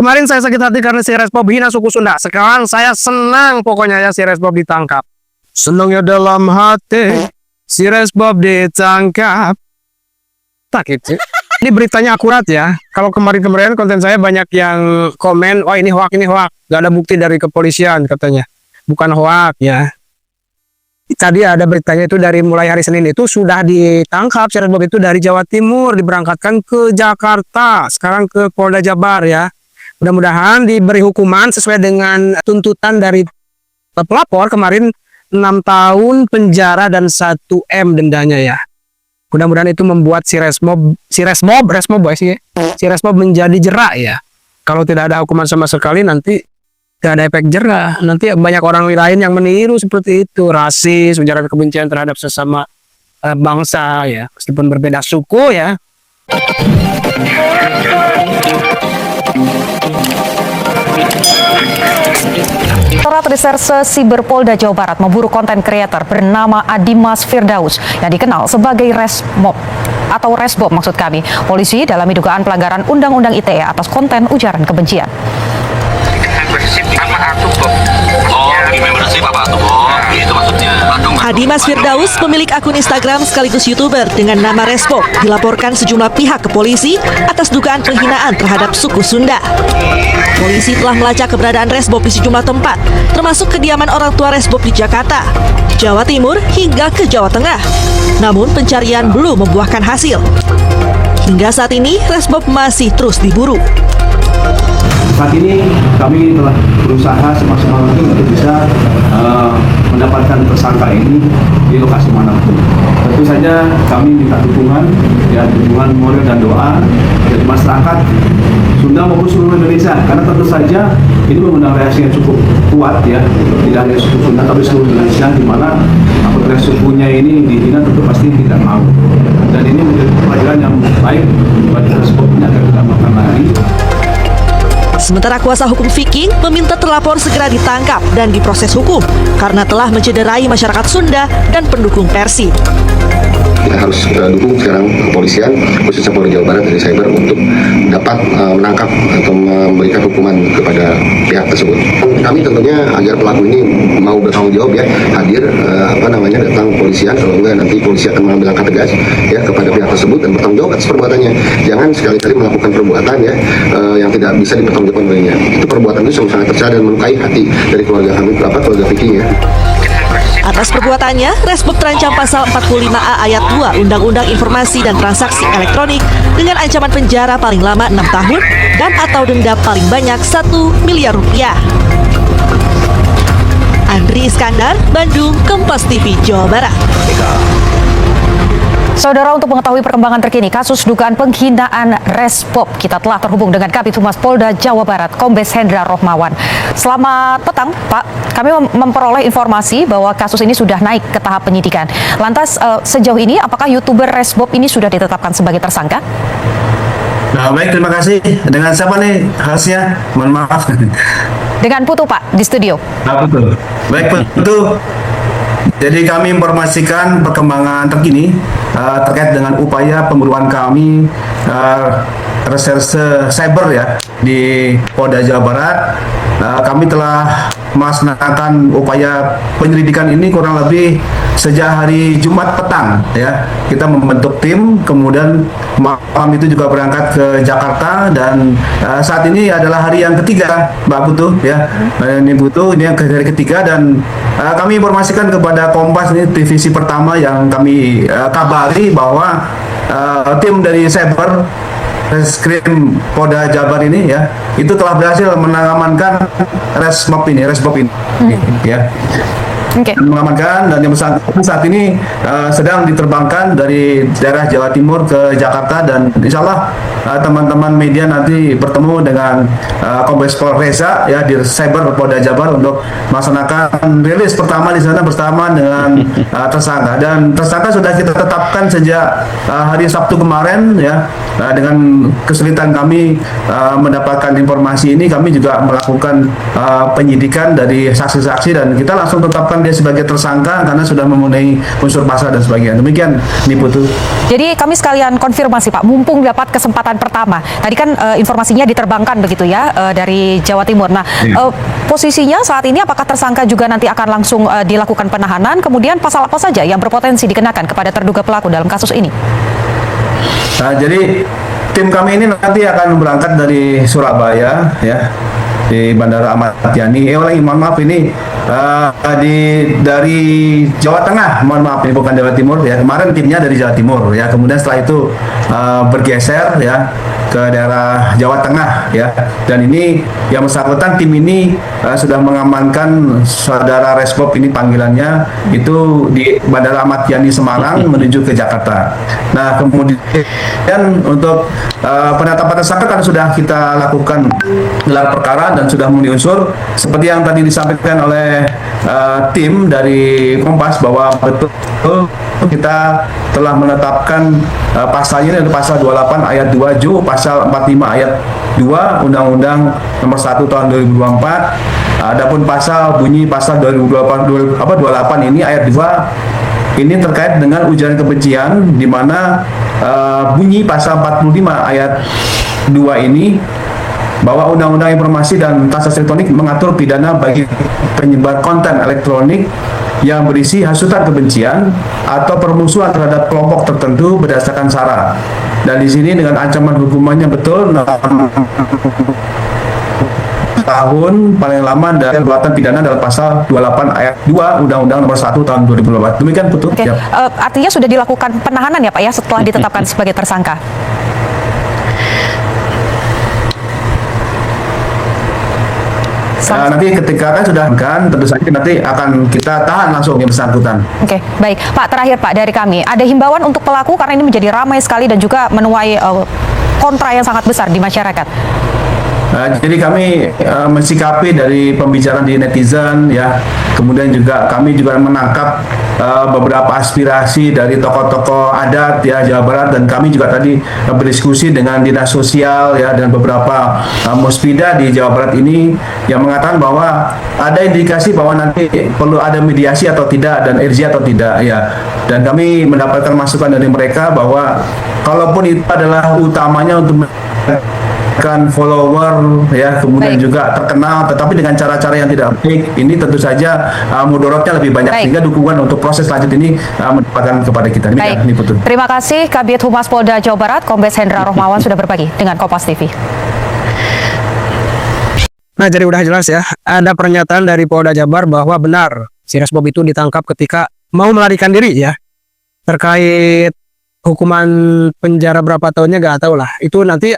Kemarin saya sakit hati karena si Resbob hina suku Sunda. Sekarang saya senang pokoknya ya si Resbob ditangkap. Senangnya dalam hati si Resbob ditangkap. Sakit sih. Ini beritanya akurat ya. Kalau kemarin-kemarin konten saya banyak yang komen, wah ini hoak, ini hoak. Gak ada bukti dari kepolisian katanya. Bukan hoak ya. Tadi ada beritanya itu dari mulai hari Senin itu sudah ditangkap si Resbob itu dari Jawa Timur. Diberangkatkan ke Jakarta. Sekarang ke Polda Jabar ya. Mudah-mudahan diberi hukuman sesuai dengan tuntutan dari pelapor kemarin 6 tahun penjara dan 1 M dendanya ya. Mudah-mudahan itu membuat si Resbob menjadi jerak ya. Kalau tidak ada hukuman sama sekali nanti tidak ada efek jerah. Nanti banyak orang lain yang meniru seperti itu, rasis, ujaran kebencian terhadap sesama bangsa ya, meskipun berbeda suku ya. Direktorat Reserse Siber Polda Jawa Barat memburu konten kreator bernama Adimas Firdaus yang dikenal sebagai Resmob atau Resbob maksud kami. Polisi dalam dugaan pelanggaran Undang-Undang ITE atas konten ujaran kebencian. Adimas Firdaus, pemilik akun Instagram sekaligus YouTuber dengan nama Resbob, dilaporkan sejumlah pihak ke polisi atas dugaan penghinaan terhadap suku Sunda. Polisi telah melacak keberadaan Resbob di sejumlah tempat, termasuk kediaman orang tua Resbob di Jakarta, Jawa Timur, hingga ke Jawa Tengah. Namun pencarian belum membuahkan hasil. Hingga saat ini, Resbob masih terus diburu. Saat ini kami telah berusaha semaksimal mungkin untuk bisa mendapatkan tersangka ini di lokasi manapun. Tentu saja kami minta dukungan, ya dukungan moral dan doa dari masyarakat Sunda maupun seluruh Indonesia, karena tentu saja ini mengundang reaksi yang cukup kuat ya, tidak hanya suku Sunda tapi seluruh Indonesia, di mana apabila sukunya ini dihina tentu pasti tidak mau. Dan ini menjadi pelajaran yang baik bagi Resbobnya agar tidak melakukan lagi. Sementara kuasa hukum Viking meminta terlapor segera ditangkap dan diproses hukum karena telah mencederai masyarakat Sunda dan pendukung Persib. Kita harus dukung sekarang kepolisian, khususnya Polda Jawa Barat dari Cyber untuk dapat menangkap atau memberikan hukuman kepada pihak tersebut. Kami tentunya agar pelaku ini mau bertanggung jawab ya, hadir datang kepolisian, kalau enggak nanti polisi akan mengambil langkah tegas ya kepada pihak tersebut dan bertanggung jawab atas perbuatannya. Jangan sekali-kali melakukan perbuatan ya yang tidak bisa dipertanggungjawabkan olehnya. Itu perbuatan itu sangat tercela dan melukai hati dari keluarga kami, keluarga Viking ya. Atas perbuatannya, Resbob terancam pasal 45A ayat 2 Undang-Undang Informasi dan Transaksi Elektronik dengan ancaman penjara paling lama 6 tahun dan atau denda paling banyak 1 miliar rupiah. Andri Iskandar, Bandung, Kompas TV, Jawa Barat. Saudara, untuk mengetahui perkembangan terkini kasus dugaan penghinaan Resbob, kita telah terhubung dengan Kabid Humas Polda Jawa Barat, Kombes Hendra Rohmawan. Selamat petang, Pak. Kami memperoleh informasi bahwa kasus ini sudah naik ke tahap penyidikan. Lantas, sejauh ini apakah YouTuber Resbob ini sudah ditetapkan sebagai tersangka? Nah, baik, terima kasih. Dengan siapa nih khasnya? Mohon maaf. Dengan Putu, Pak, di studio. Nah, betul. Baik, Putu. Jadi kami informasikan perkembangan terkini terkait dengan upaya pemburuan kami Reserse Cyber ya di Polda Jawa Barat. Kami telah melaksanakan upaya penyelidikan ini kurang lebih sejak hari Jumat petang ya. Kita membentuk tim, kemudian malam itu juga berangkat ke Jakarta dan saat ini adalah hari yang ketiga, Mbak Putu ya. Ini Putu, ini yang hari ketiga dan kami informasikan kepada Kompas, ini divisi pertama yang kami kabari bahwa tim dari Cyber Reskrim Polda Jabar ini ya, itu telah berhasil mengamankan Resbob ini ya. Okay. Mengamankan dan yang saat ini sedang diterbangkan dari daerah Jawa Timur ke Jakarta dan insya Allah teman-teman media nanti bertemu dengan Kombes Pol Reza ya di Cyber Polda Jabar untuk melaksanakan rilis pertama di sana bersama dengan tersangka, dan tersangka sudah kita tetapkan sejak hari Sabtu kemarin ya. Dengan kesulitan kami mendapatkan informasi ini, kami juga melakukan penyidikan dari saksi-saksi dan kita langsung tetapkan menetapkan dia sebagai tersangka karena sudah memenuhi unsur pasal dan sebagainya. Demikian, nih Putu. Jadi kami sekalian konfirmasi Pak, mumpung dapat kesempatan pertama. Tadi kan informasinya diterbangkan begitu ya dari Jawa Timur. Nah, posisinya saat ini apakah tersangka juga nanti akan langsung dilakukan penahanan? Kemudian pasal apa saja yang berpotensi dikenakan kepada terduga pelaku dalam kasus ini? Nah, jadi tim kami ini nanti akan berangkat dari Surabaya ya, di Bandara Ahmad Yani. Mohon maaf ini dari Jawa Tengah, mohon maaf ini bukan Jawa Timur ya. Kemarin timnya dari Jawa Timur ya, kemudian setelah itu bergeser ya ke daerah Jawa Tengah ya. Dan ini yang bersangkutan tim ini sudah mengamankan saudara Resbob ini panggilannya itu di Bandara Ahmad Yani Semarang menuju ke Jakarta. Nah, kemudian untuk penetapan tersangka kan sudah kita lakukan gelar perkara dan sudah memenuhi unsur seperti yang tadi disampaikan oleh tim dari Kompas bahwa betul kita telah menetapkan pasalnya yaitu pasal 28 ayat 2 Ju, pasal 45 ayat 2 Undang-Undang Nomor 1 Tahun 2024. Adapun pasal bunyi pasal 28 ini ayat 2 ini terkait dengan ujaran kebencian, di mana bunyi pasal 45 ayat 2 ini bahwa Undang-Undang Informasi dan Transaksi Elektronik mengatur pidana bagi penyebar konten elektronik yang berisi hasutan kebencian atau permusuhan terhadap kelompok tertentu berdasarkan sara. Dan di sini dengan ancaman hukumannya betul 6 tahun paling lama dari perbuatan pidana dalam pasal 28 ayat 2 Undang-Undang Nomor 1 Tahun 2024. Demikian Putu. Oke. Artinya sudah dilakukan penahanan ya Pak ya setelah ditetapkan sebagai tersangka. Nanti ketika kan sudah tentu saja nanti akan kita tahan langsung yang bersangkutan. Oke, baik. Pak, terakhir Pak dari kami, ada himbauan untuk pelaku karena ini menjadi ramai sekali dan juga menuai kontra yang sangat besar di masyarakat. Jadi kami mensikapi dari pembicaraan di netizen ya, kemudian juga kami juga menangkap beberapa aspirasi dari tokoh-tokoh adat ya Jawa Barat, dan kami juga tadi berdiskusi dengan dinas sosial ya dan beberapa muspida di Jawa Barat ini yang mengatakan bahwa ada indikasi bahwa nanti perlu ada mediasi atau tidak dan urgensi atau tidak ya, dan kami mendapatkan masukan dari mereka bahwa kalaupun itu adalah utamanya untuk kan follower ya, kemudian juga terkenal, tetapi dengan cara-cara yang tidak baik, ini tentu saja mudorotnya lebih banyak. Sehingga dukungan untuk proses lanjut ini mendapatkan kepada kita. Demikian, ini betul. Terima kasih Kabid Humas Polda Jawa Barat Kombes Hendra Rohmawan sudah berbagi dengan Kompas TV. Nah, jadi udah jelas ya, ada pernyataan dari Polda Jabar bahwa benar si Resbob itu ditangkap ketika mau melarikan diri ya. Terkait hukuman penjara berapa tahunnya gak tahu lah. Itu nanti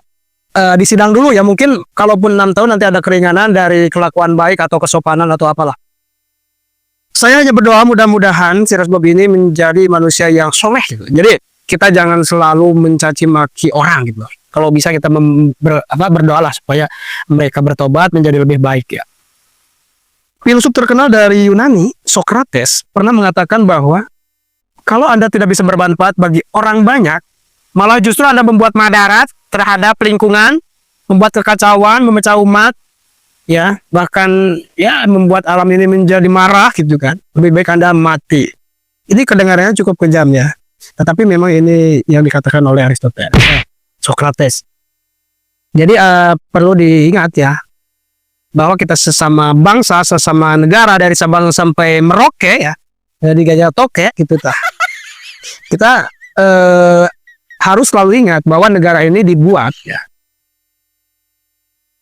di sidang dulu ya, mungkin kalaupun 6 tahun nanti ada keringanan dari kelakuan baik atau kesopanan atau apalah. Saya hanya berdoa mudah-mudahan si Resbob ini menjadi manusia yang soleh gitu. Jadi kita jangan selalu mencaci maki orang gitu. Kalau bisa kita berdoa lah supaya mereka bertobat menjadi lebih baik ya. Filsuf terkenal dari Yunani, Socrates, pernah mengatakan bahwa kalau Anda tidak bisa bermanfaat bagi orang banyak, malah justru Anda membuat madarat terhadap lingkungan, membuat kekacauan, memecah umat, ya, bahkan ya membuat alam ini menjadi marah gitu kan. Lebih baik Anda mati. Ini kedengarannya cukup kejam ya, tetapi memang ini yang dikatakan oleh Aristoteles, Socrates. Jadi perlu diingat ya, bahwa kita sesama bangsa, sesama negara dari Sabang sampai Merauke ya, dari Gajah Toke gitu tah. Kita harus selalu ingat bahwa negara ini dibuat ya,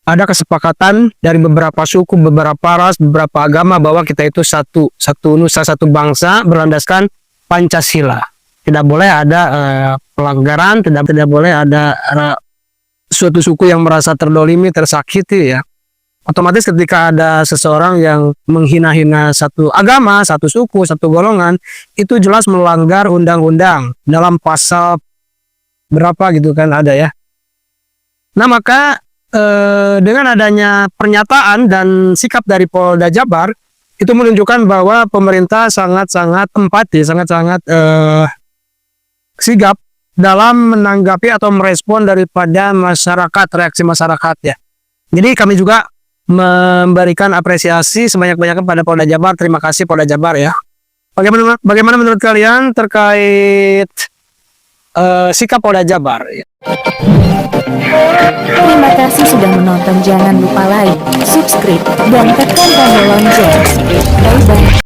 ada kesepakatan dari beberapa suku, beberapa ras, beberapa agama bahwa kita itu satu nusa, satu bangsa berlandaskan Pancasila. Tidak boleh ada pelanggaran, tidak boleh ada suatu suku yang merasa terdolimi, tersakiti ya. Otomatis ketika ada seseorang yang menghina-hina satu agama, satu suku, satu golongan, itu jelas melanggar undang-undang dalam pasal berapa gitu kan ada ya. Nah maka dengan adanya pernyataan dan sikap dari Polda Jabar itu menunjukkan bahwa pemerintah sangat-sangat empati, sangat-sangat sigap dalam menanggapi atau merespon daripada masyarakat, reaksi masyarakat ya. Jadi kami juga memberikan apresiasi sebanyak-banyaknya pada Polda Jabar. Terima kasih Polda Jabar ya. Bagaimana menurut kalian terkait sikap Polda Jabar? Terima kasih sudah menonton. Jangan lupa like, subscribe, dan tekan tombol lonceng. Bye-bye.